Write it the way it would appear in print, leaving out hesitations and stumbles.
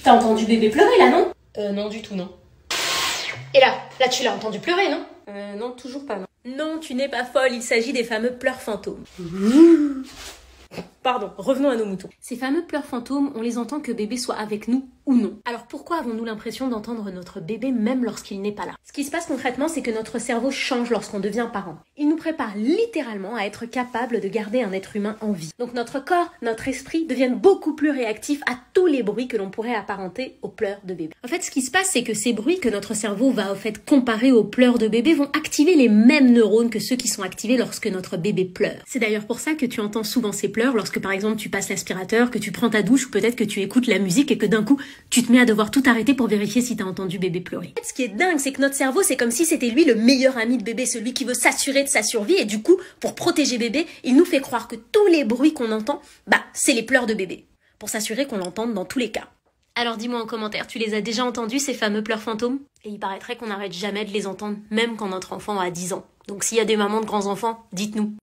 T'as entendu bébé pleurer là, non? Non du tout, non. Et là tu l'as entendu pleurer, non? Non, toujours pas, non. Non, tu n'es pas folle, il s'agit des fameux pleurs fantômes. Pardon, revenons à nos moutons. Ces fameux pleurs fantômes, on les entend que bébé soit avec nous ou non. Alors pourquoi avons-nous l'impression d'entendre notre bébé même lorsqu'il n'est pas là? Ce qui se passe concrètement, c'est que notre cerveau change lorsqu'on devient parent. Il nous prépare littéralement à être capable de garder un être humain en vie. Donc notre corps, notre esprit deviennent beaucoup plus réactifs à tous les bruits que l'on pourrait apparenter aux pleurs de bébé. En fait, ce qui se passe, c'est que ces bruits que notre cerveau va comparer aux pleurs de bébé vont activer les mêmes neurones que ceux qui sont activés lorsque notre bébé pleure. C'est d'ailleurs pour ça que tu entends souvent ces pleurs lorsque par exemple tu passes l'aspirateur, que tu prends ta douche ou peut-être que tu écoutes la musique et que d'un coup tu te mets à devoir tout arrêter pour vérifier si t'as entendu bébé pleurer. En fait, ce qui est dingue, c'est que notre cerveau, c'est comme si c'était lui le meilleur ami de bébé, celui qui veut s'assurer de sa survie et du coup, pour protéger bébé, il nous fait croire que tous les bruits qu'on entend, c'est les pleurs de bébé, pour s'assurer qu'on l'entende dans tous les cas. Alors dis-moi en commentaire, tu les as déjà entendus ces fameux pleurs fantômes? Et il paraîtrait qu'on n'arrête jamais de les entendre, même quand notre enfant a 10 ans. Donc s'il y a des mamans de grands enfants, dites-nous.